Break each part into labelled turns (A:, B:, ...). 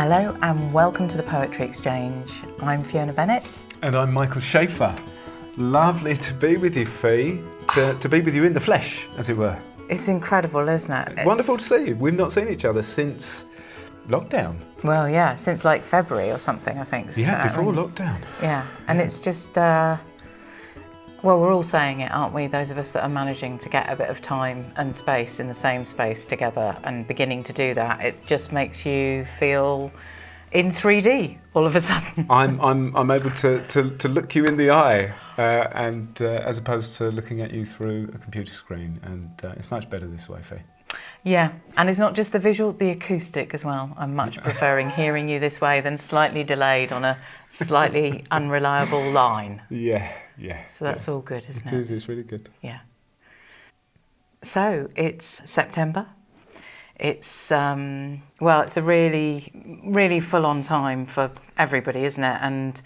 A: Hello and welcome to the Poetry Exchange. I'm Fiona Bennett.
B: And I'm Michael Shaeffer. Lovely to be with you, Fee. To be with you in the flesh, as it were.
A: It's incredible, isn't it?
B: Wonderful to see you. We've not seen each other since lockdown.
A: Well, yeah, since like February or something, I think.
B: Yeah, before lockdown.
A: Yeah, and it's just, well, we're all saying it, aren't we? Those of us that are managing to get a bit of time and space in the same space together and beginning to do that, it just makes you feel in 3D all of a sudden.
B: I'm able to look you in the eye, and as opposed to looking at you through a computer screen, and it's much better this way, Fee.
A: Yeah, and it's not just the visual, the acoustic as well. I'm much preferring hearing you this way than slightly delayed on a slightly unreliable line.
B: Yeah.
A: So that's all good, isn't it?
B: It is, it's really good.
A: Yeah. So it's September. It's, well, it's a really, really full-on time for everybody, isn't it? And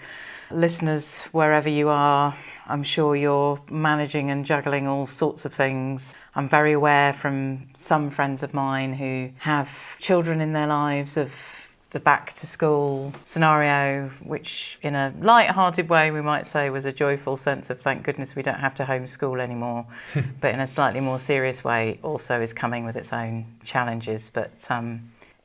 A: listeners, wherever you are, I'm sure you're managing and juggling all sorts of things. I'm very aware from some friends of mine who have children in their lives of the back to school scenario, which in a light-hearted way we might say was a joyful sense of thank goodness we don't have to homeschool anymore, but in a slightly more serious way also is coming with its own challenges. But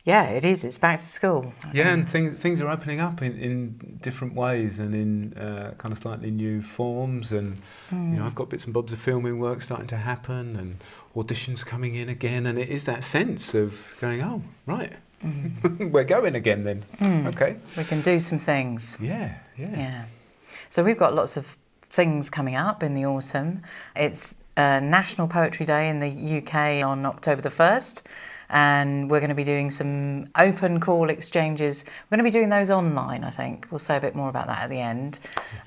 A: yeah, it is. It's back to school.
B: Yeah, and things are opening up in different ways and in kind of slightly new forms. And you know, I've got bits and bobs of filming work starting to happen, and auditions coming in again. And it is that sense of going, oh, right, we're going again then. Okay,
A: we can do some things.
B: Yeah.
A: So we've got lots of things coming up in the autumn. It's National Poetry Day in the UK on October the 1st. And we're going to be doing some open call exchanges. We're going to be doing those online, I think. We'll say a bit more about that at the end.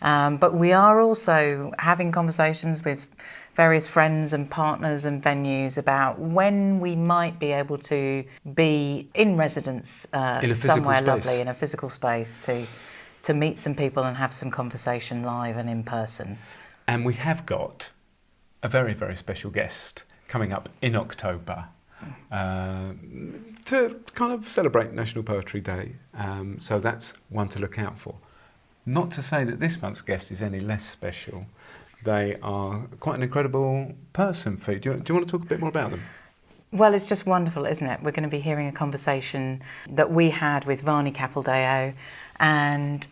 A: But we are also having conversations with various friends and partners and venues about when we might be able to be in residence somewhere lovely in a physical space to meet some people and have some conversation live and in person.
B: And we have got a very, very special guest coming up in October. To kind of celebrate National Poetry Day, so that's one to look out for. Not to say that this month's guest is any less special. They are quite an incredible person, Fee. Do you want to talk a bit more about them?
A: Well, it's just wonderful, isn't it? We're going to be hearing a conversation that we had with Vahni Capildeo, and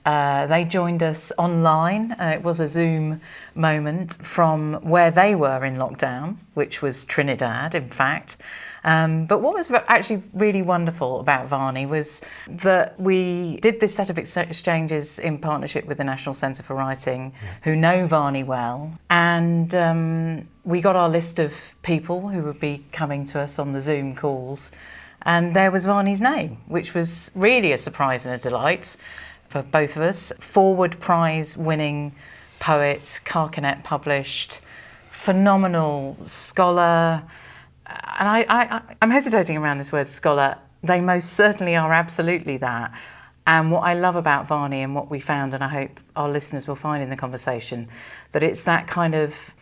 A: they joined us online. It was a Zoom moment from where they were in lockdown, which was Trinidad, in fact. But what was actually really wonderful about Vahni was that we did this set of exchanges in partnership with the National Centre for Writing, who know Vahni well, and we got our list of people who would be coming to us on the Zoom calls, and there was Vahni's name, which was really a surprise and a delight for both of us. Forward Prize winning poet, Carcanet published, phenomenal scholar. And I'm hesitating around this word scholar. They most certainly are absolutely that. And what I love about Vahni and what we found, and I hope our listeners will find in the conversation, that it's that kind of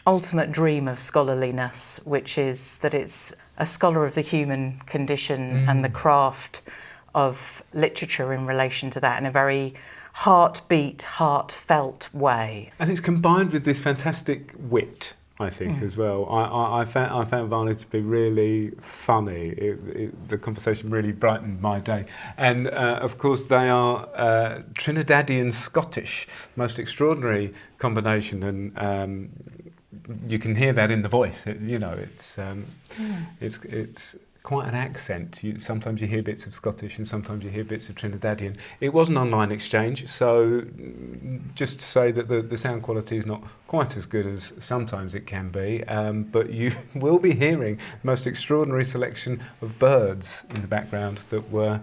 A: ultimate dream of scholarliness, which is that it's a scholar of the human condition and the craft of literature in relation to that in a very heartbeat, heartfelt way.
B: And it's combined with this fantastic wit, I think, as well. I found Vahni to be really funny. The conversation really brightened my day. And of course, they are Trinidadian Scottish, most extraordinary combination. And you can hear that in the voice. It's quite an accent. Sometimes you hear bits of Scottish and sometimes you hear bits of Trinidadian. It was an online exchange, so just to say that the sound quality is not quite as good as sometimes it can be, but you will be hearing the most extraordinary selection of birds in the background that were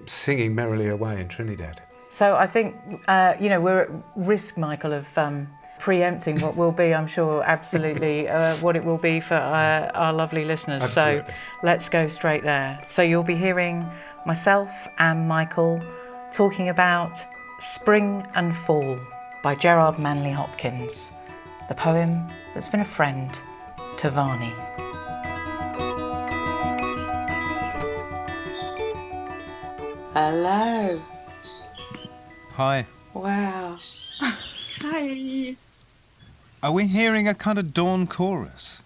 B: singing merrily away in Trinidad.
A: So I think, we're at risk, Michael, of preempting what will be, I'm sure, absolutely what it will be for our lovely listeners.
B: Absolutely.
A: So let's go straight there. So you'll be hearing myself and Michael talking about Spring and Fall by Gerard Manley Hopkins, the poem that's been a friend to Vahni. Hello.
C: Hi.
A: Wow.
D: Hi.
C: Are we hearing a kind of dawn chorus?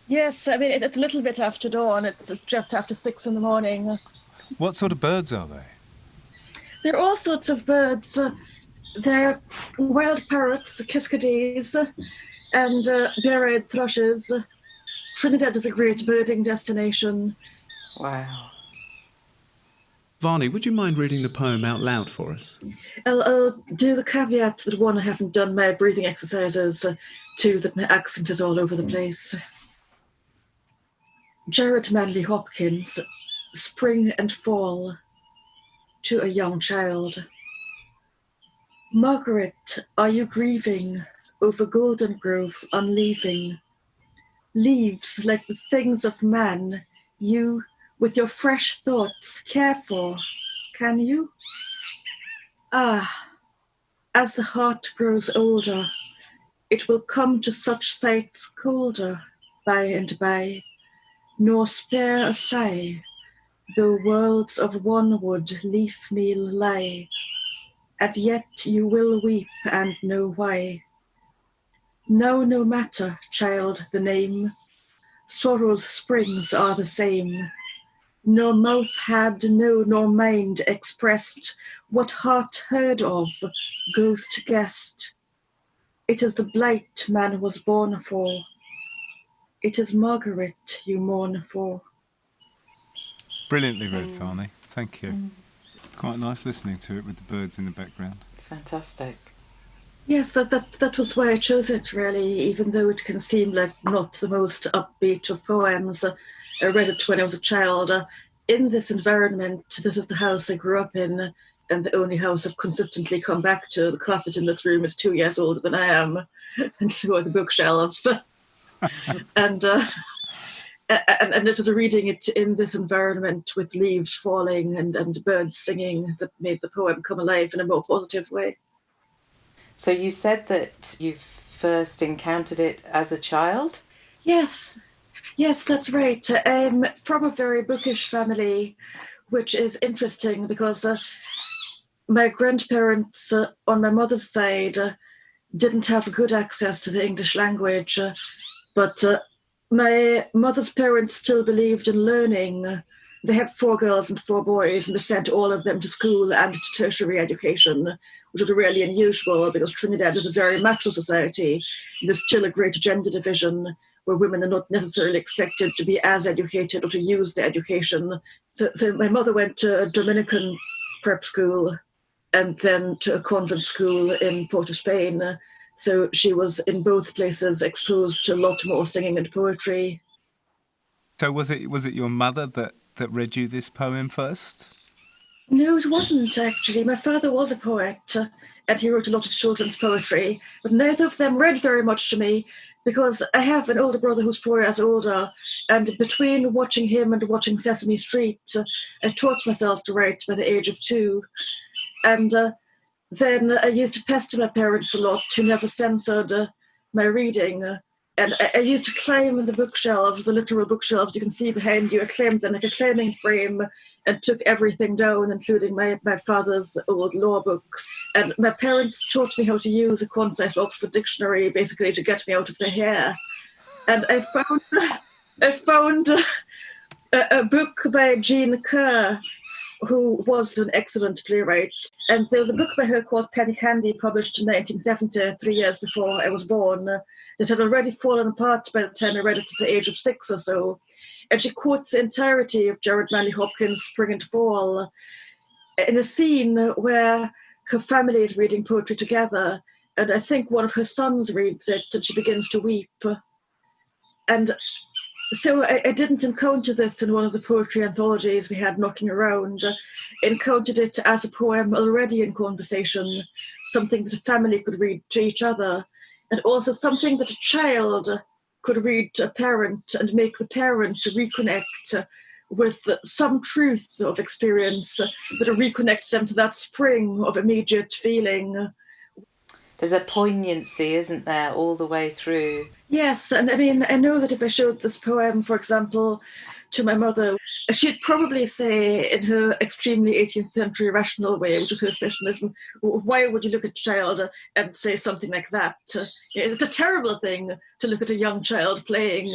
D: Yes, I mean, it's a little bit after dawn. It's just after 6 in the morning.
C: What sort of birds are they?
D: There are all sorts of birds. There are wild parrots, kiskadees, and bare-eyed thrushes. Trinidad is a great birding destination.
A: Wow.
E: Vahni, would you mind reading the poem out loud for us?
D: I'll do the caveat that one, I haven't done my breathing exercises, two, that my accent is all over the place. Gerard Manley Hopkins, Spring and Fall, to a young child. Margaret, are you grieving over Golden Grove unleaving? Leaves like the things of man, you, with your fresh thoughts, care for, can you? Ah, as the heart grows older, it will come to such sights colder by and by, nor spare a sigh, though worlds of wanwood leaf meal lie, and yet you will weep and know why. Now no matter, child, the name, sorrow's springs are the same. Nor mouth had, no, nor mind expressed what heart heard of, ghost guessed. It is the blight man was born for. It is Margaret you mourn for.
C: Brilliantly read, Vahni. Thank you. Quite nice listening to it with the birds in the background.
A: It's fantastic.
D: Yes, that was why I chose it, really, even though it can seem like not the most upbeat of poems. I read it when I was a child. In this environment, this is the house I grew up in, and the only house I've consistently come back to. The carpet in this room is 2 years older than I am, and so are the bookshelves. and it was reading it in this environment with leaves falling and birds singing that made the poem come alive in a more positive way.
A: So you said that you first encountered it as a child?
D: Yes, that's right. I'm from a very bookish family, which is interesting because my grandparents on my mother's side didn't have good access to the English language, but my mother's parents still believed in learning. They had 4 girls and 4 boys, and they sent all of them to school and to tertiary education, which was really unusual because Trinidad is a very macho society. There's still a great gender division where women are not necessarily expected to be as educated or to use their education. So my mother went to a Dominican prep school and then to a convent school in Port of Spain. So she was in both places exposed to a lot more singing and poetry.
C: So was it your mother that read you this poem first?
D: No, it wasn't actually. My father was a poet and he wrote a lot of children's poetry, but neither of them read very much to me because I have an older brother who's 4 years older, and between watching him and watching Sesame Street, I taught myself to write by the age of 2. And then I used to pester my parents a lot, who never censored my reading. And I used to climb in the bookshelves, the literal bookshelves you can see behind you. I climbed them like a climbing frame and took everything down, including my father's old law books. And my parents taught me how to use a concise Oxford dictionary, basically to get me out of their hair. And I found a book by Jean Kerr, who was an excellent playwright. And there was a book by her called Penny Candy, published in 1970, 3 years before I was born, that had already fallen apart by the time I read it at the age of 6 or so. And she quotes the entirety of Gerard Manley Hopkins' Spring and Fall in a scene where her family is reading poetry together. And I think one of her sons reads it and she begins to weep. And so I didn't encounter this in one of the poetry anthologies we had knocking around. Encountered it as a poem already in conversation, something that a family could read to each other, and also something that a child could read to a parent and make the parent reconnect with some truth of experience that reconnects them to that spring of immediate feeling.
A: There's a poignancy, isn't there, all the way through?
D: Yes, and I mean, I know that if I showed this poem, for example, to my mother. She'd probably say, in her extremely 18th century rational way, which was her specialism, why would you look at a child and say something like that? It's a terrible thing to look at a young child playing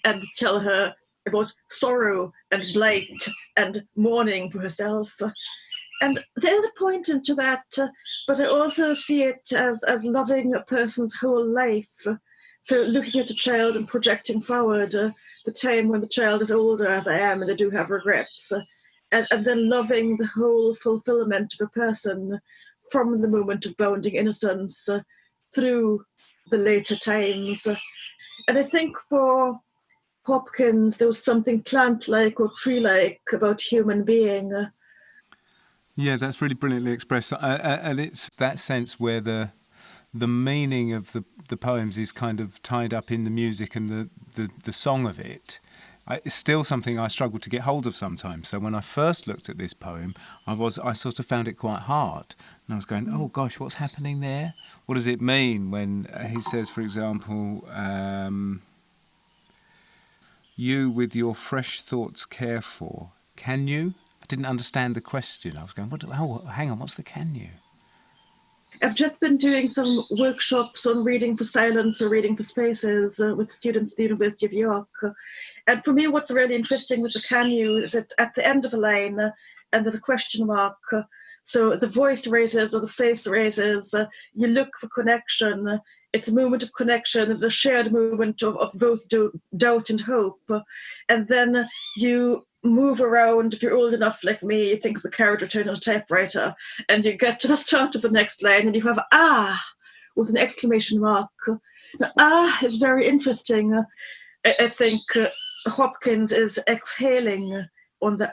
D: and tell her about sorrow and blight and mourning for herself. And there's a point into that, but I also see it as loving a person's whole life. So looking at a child and projecting forward the time when the child is older, as I am, and they do have regrets, and then loving the whole fulfillment of a person from the moment of bounding innocence through the later times. And I think for Hopkins, there was something plant-like or tree-like about human being.
C: Yeah, that's really brilliantly expressed. And it's that sense where the meaning of the poems is kind of tied up in the music and the song of it. It's still something I struggle to get hold of sometimes. So when I first looked at this poem, I sort of found it quite hard. And I was going, oh gosh, what's happening there? What does it mean when he says, for example, you with your fresh thoughts care for, can you? I didn't understand the question. I was going, hang on, what's the can you?
D: I've just been doing some workshops on reading for silence or reading for spaces with students at the University of York. And for me, what's really interesting with the can you is that at the end of a line, and there's a question mark, so the voice raises or the face raises, you look for connection. It's a moment of connection, it's a shared moment of both doubt and hope. And then you move around. If you're old enough like me, you think of the carriage return on a typewriter, and you get to the start of the next line and you have with an exclamation mark. Now, is very interesting. I think Hopkins is exhaling on the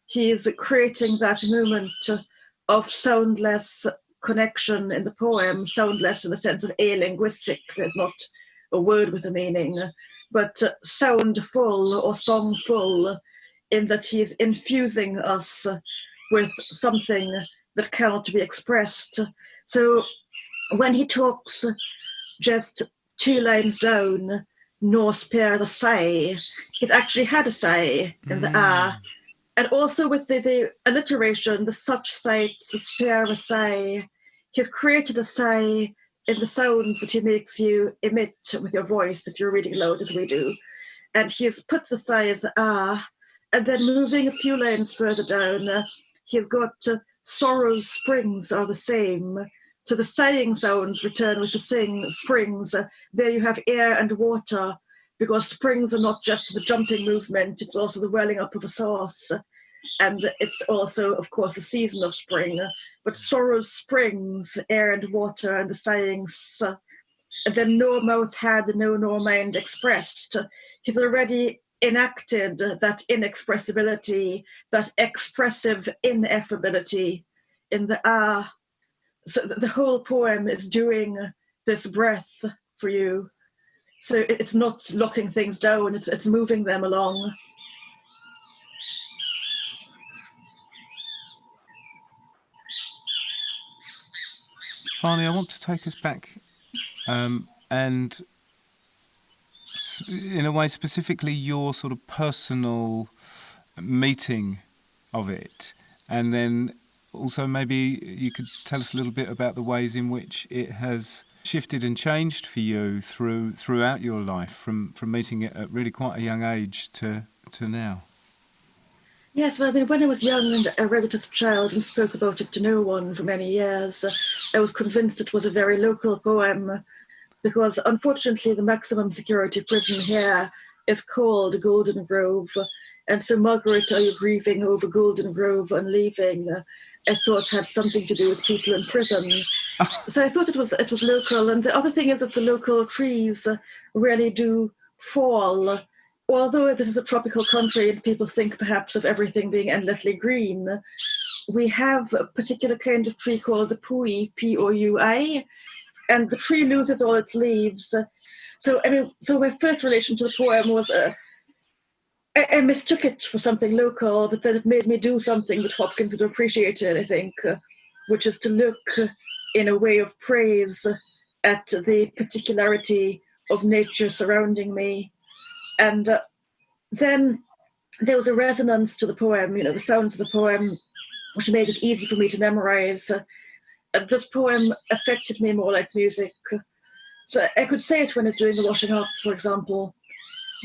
D: He is creating that moment of soundless connection in the poem, soundless in the sense of alinguistic. There's not a word with a meaning, but soundful or songful, in that he is infusing us with something that cannot be expressed. So when he talks just 2 lines down, nor spare the sigh, he's actually had a sigh in the And also with the alliteration, the such sights, the spare a sigh, he's created a sigh in the sounds that he makes you emit with your voice if you're reading aloud as we do. And he's put the sigh as the and then moving a few lines further down, he's got sorrow's springs are the same. So the sighing sounds return with the springs. There you have air and water, because springs are not just the jumping movement, it's also the welling up of a source. And it's also, of course, the season of spring. But sorrow's springs, air and water, and the sighings. And then nor mouth had, no nor mind expressed. He's already enacted that inexpressibility, that expressive ineffability in the So the whole poem is doing this breath for you. So it's not locking things down, it's moving them along.
C: Vahni, I want to take us back and in a way specifically your sort of personal meeting of it, and then also maybe you could tell us a little bit about the ways in which it has shifted and changed for you throughout your life, from meeting it at really quite a young age to now.
D: Yes, well, I mean, when I was young and I read it as a child and spoke about it to no one for many years, I was convinced it was a very local poem, because unfortunately the maximum security prison here is called Golden Grove. And so, Margaret, are you grieving over Golden Grove and leaving? I thought had something to do with people in prison. So I thought it was local. And the other thing is that the local trees really do fall. Although this is a tropical country and people think perhaps of everything being endlessly green, we have a particular kind of tree called the Poui, P-O-U-I, and the tree loses all its leaves. So my first relation to the poem was I mistook it for something local, but then it made me do something that Hopkins would appreciate, I think, which is to look in a way of praise at the particularity of nature surrounding me. And then there was a resonance to the poem, the sound of the poem, which made it easy for me to memorize. This poem affected me more like music. So I could say it when I was doing the washing up, for example.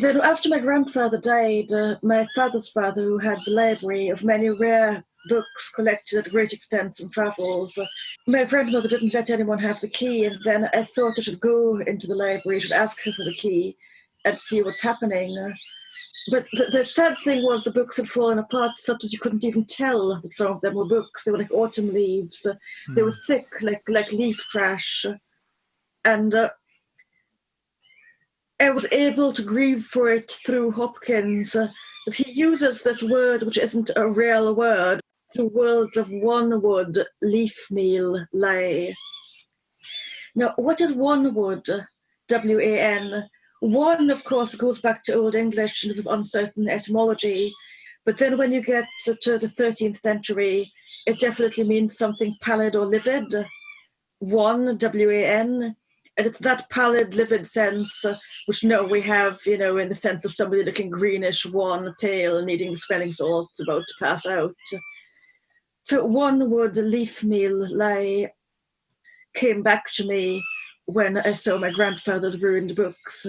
D: Then after my grandfather died, my father's father, who had the library of many rare books collected at great expense from travels, my grandmother didn't let anyone have the key, and then I thought I should go into the library, I should ask her for the key and see what's happening. But the sad thing was the books had fallen apart such that you couldn't even tell that some of them were books. They were like autumn leaves. They were thick, like leaf trash. And I was able to grieve for it through Hopkins. But he uses this word, which isn't a real word, through words of one wood, leaf meal, lie. Now, what is one wood? W-A-N. One, of course, goes back to Old English and is of uncertain etymology. But then when you get to the 13th century, it definitely means something pallid or livid. One, W-A-N. And it's that pallid, livid sense, which now we have, in the sense of somebody looking greenish, wan, pale, needing the smelling salts, about to pass out. So one would leaf meal lie came back to me when I saw my grandfather's ruined books.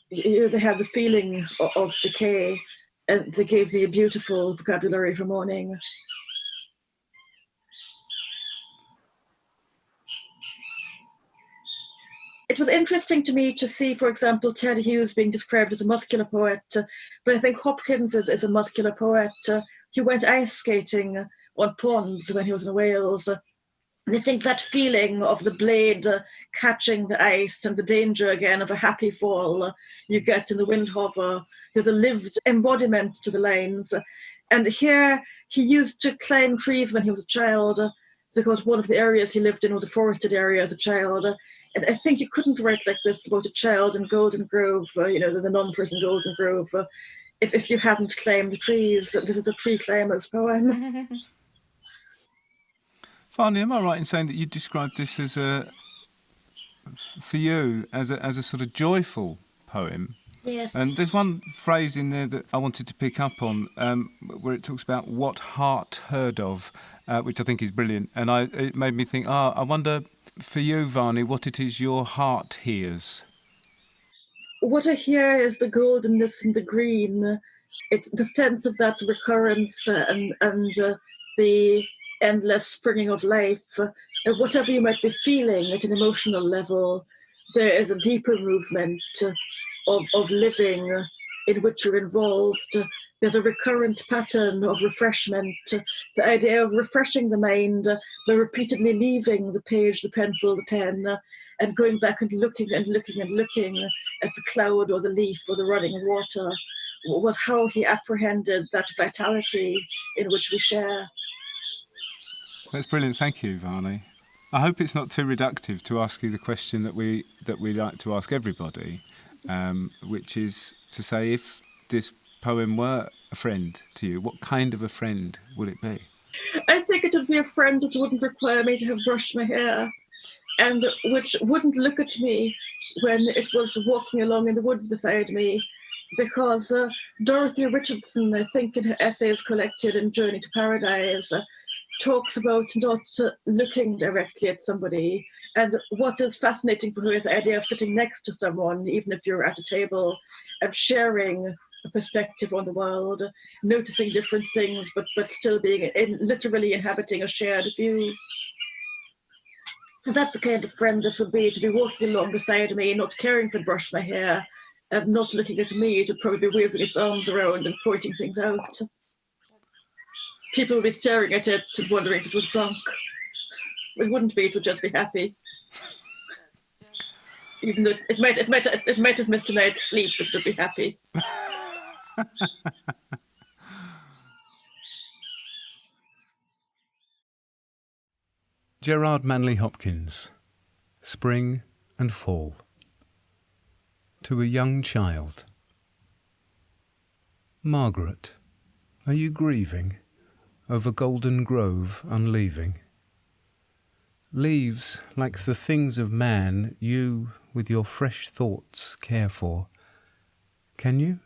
D: They had the feeling of decay, and they gave me a beautiful vocabulary for mourning. It was interesting to me to see, for example, Ted Hughes being described as a muscular poet, but I think Hopkins is a muscular poet. He went ice skating on ponds when he was in Wales. And I think that feeling of the blade catching the ice and the danger again of a happy fall you get in the wind hover, there's a lived embodiment to the lines. And here he used to climb trees when he was a child, because one of the areas he lived in was a forested area as a child. And I think you couldn't write like this about a child in Golden Grove, the non-prison Golden Grove, if you hadn't climbed the trees. That this is a tree climber's poem.
C: Vahni, am I right in saying that you described this as for you as a sort of joyful poem?
D: Yes.
C: And there's one phrase in there that I wanted to pick up on, where it talks about what heart heard of, which I think is brilliant. And it made me think, I wonder for you, Vahni, what it is your heart hears.
D: What I hear is the goldenness and the green. It's the sense of that recurrence and the endless springing of life. Whatever you might be feeling at an emotional level, there is a deeper movement of living in which you're involved. There's a recurrent pattern of refreshment, the idea of refreshing the mind by repeatedly leaving the page, the pencil, the pen, and going back and looking and looking and looking at the cloud or the leaf or the running water, was how he apprehended that vitality in which we share.
C: That's brilliant. Thank you, Vahni. I hope it's not too reductive to ask you the question that we like to ask everybody, which is to say, if this poem were a friend to you, what kind of a friend would it be?
D: I think it would be a friend that wouldn't require me to have brushed my hair, and which wouldn't look at me when it was walking along in the woods beside me, because Dorothy Richardson, I think in her essays collected in Journey to Paradise, talks about not looking directly at somebody. And what is fascinating for her is the idea of sitting next to someone, even if you're at a table, and sharing a perspective on the world, noticing different things, but still being literally inhabiting a shared view. So that's the kind of friend this would be, to be walking along beside me, not caring to brush my hair, and not looking at me, to probably be waving its arms around and pointing things out. People would be staring at it and wondering if it was drunk. It wouldn't be, it would just be happy. Even though it might have missed a night's sleep, but it would be happy.
B: Gerard Manley Hopkins, Spring and Fall. To a young child. Margaret, are you grieving over Golden Grove unleaving? Leaves like the things of man you with your fresh thoughts care for. Can you?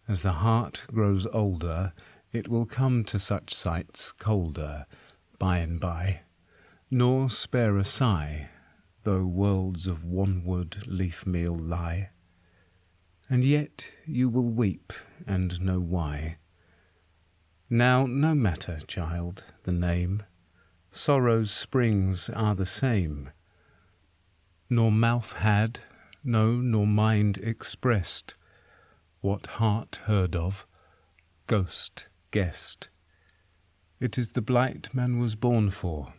C: As the heart grows older, it will come to such sights colder, by and by, nor spare a sigh, though worlds of wanwood leaf-meal lie. And yet you will weep, and know why. Now no matter, child, the name, sorrow's springs are the same. Nor mouth had, no, nor mind expressed, what heart heard of, ghost guessed. It is the blight man was born for.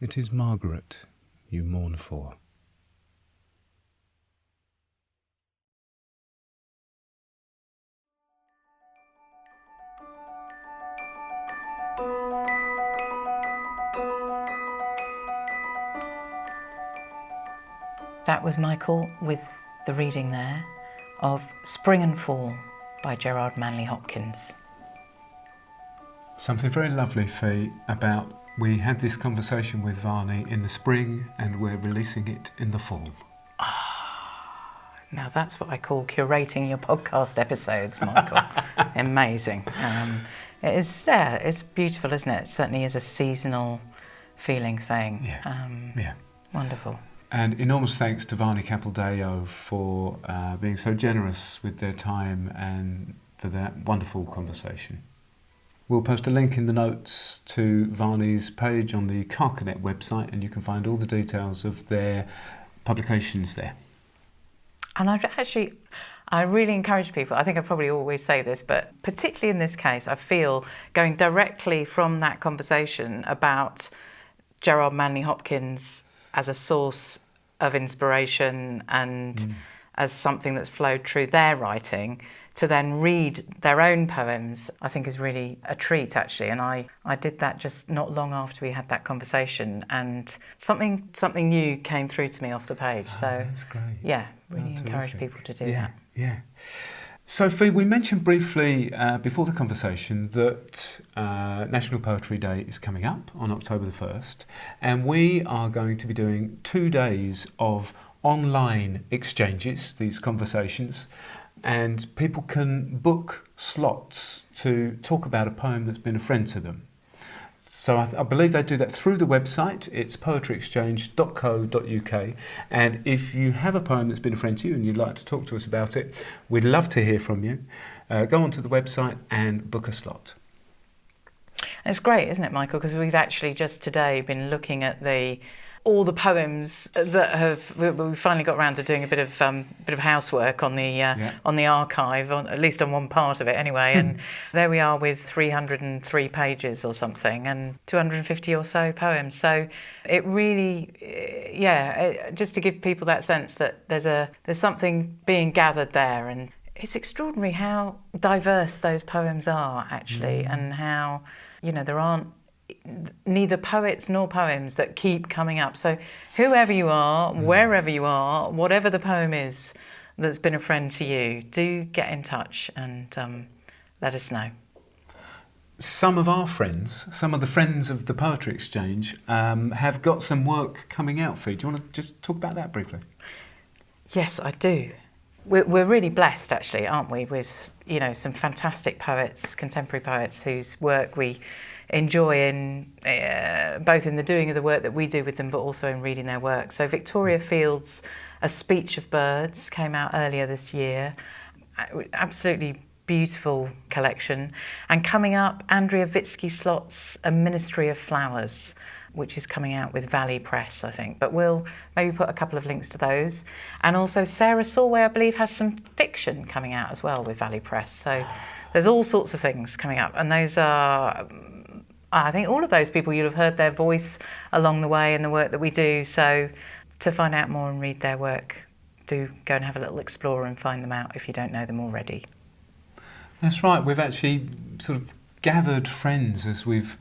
C: It is Margaret you mourn for.
A: That was Michael with the reading there of Spring and Fall by Gerard Manley Hopkins.
B: Something very lovely, Fee, about we had this conversation with Vahni in the spring and we're releasing it in the fall.
A: Now that's what I call curating your podcast episodes, Michael. Amazing. It is, yeah, it's beautiful, isn't it? It certainly is a seasonal feeling thing.
B: Yeah.
A: Wonderful.
B: And enormous thanks to Vahni Capildeo for being so generous with their time and for that wonderful conversation. We'll post a link in the notes to Vahni's page on the Carcanet website, and you can find all the details of their publications there.
A: And I really encourage people, I think I probably always say this, but particularly in this case, I feel going directly from that conversation about Gerard Manley Hopkins as a source of inspiration and as something that's flowed through their writing, to then read their own poems, I think is really a treat, actually. And I did that just not long after we had that conversation, and something new came through to me off the page. So
B: that's great.
A: Yeah, really encourage people to do that.
B: Yeah. Sophie, we mentioned briefly before the conversation that National Poetry Day is coming up on October the 1st, and we are going to be doing 2 days of online exchanges, these conversations, and people can book slots to talk about a poem that's been a friend to them. So I believe they do that through the website. It's poetryexchange.co.uk. And if you have a poem that's been a friend to you and you'd like to talk to us about it, we'd love to hear from you. Go onto the website and book a slot.
A: It's great, isn't it, Michael? Because we've actually just today been looking at all the poems that we finally got around to doing a bit of housework on the archive, at least on one part of it anyway. And there we are with 303 pages or something, and 250 or so poems. So it really, just to give people that sense that there's something being gathered there, and it's extraordinary how diverse those poems are actually, and how there aren't neither poets nor poems that keep coming up. So whoever you are, wherever you are, whatever the poem is that's been a friend to you, do get in touch and let us know.
B: Some of our friends, some of the friends of the Poetry Exchange, have got some work coming out for you. Do you want to just talk about that briefly?
A: Yes, I do. We're really blessed, actually, aren't we, with some fantastic poets, contemporary poets whose work we enjoy both in the doing of the work that we do with them, but also in reading their work. So Victoria Field's A Speech of Birds came out earlier this year. Absolutely beautiful collection. And coming up, Andrea Vitsky-Slott's A Ministry of Flowers, which is coming out with Valley Press, I think. But we'll maybe put a couple of links to those. And also Sarah Solway, I believe, has some fiction coming out as well with Valley Press. So there's all sorts of things coming up. And those are, I think all of those people, you'll have heard their voice along the way in the work that we do. So to find out more and read their work, do go and have a little explore and find them out if you don't know them already.
B: That's right. We've actually sort of gathered friends as we've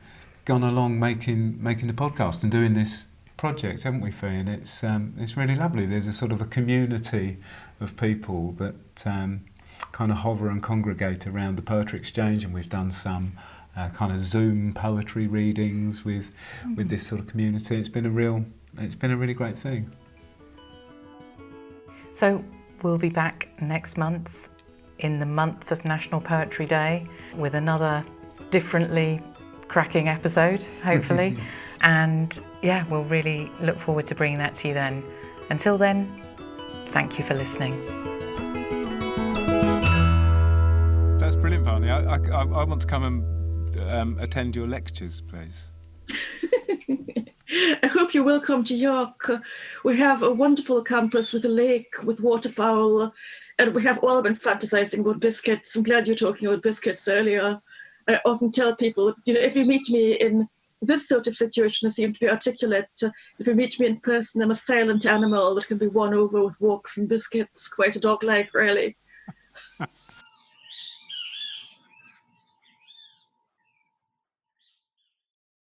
B: gone along making the podcast and doing this project, haven't we, Fee? And it's really lovely. There's a sort of a community of people that kind of hover and congregate around the Poetry Exchange, and we've done some kind of Zoom poetry readings with this sort of community. It's been a really great thing.
A: So we'll be back next month in the month of National Poetry Day with another differently cracking episode, hopefully. And yeah, we'll really look forward to bringing that to you then. Until then, thank you for listening.
C: That's brilliant, Vahni. I want to come and attend your lectures, please.
D: I hope you will come to York. We have a wonderful campus with a lake, with waterfowl, and we have all been fantasizing about biscuits. I'm glad you were talking about biscuits earlier. I often tell people, if you meet me in this sort of situation, I seem to be articulate. If you meet me in person, I'm a silent animal that can be won over with walks and biscuits, quite a dog-like, really.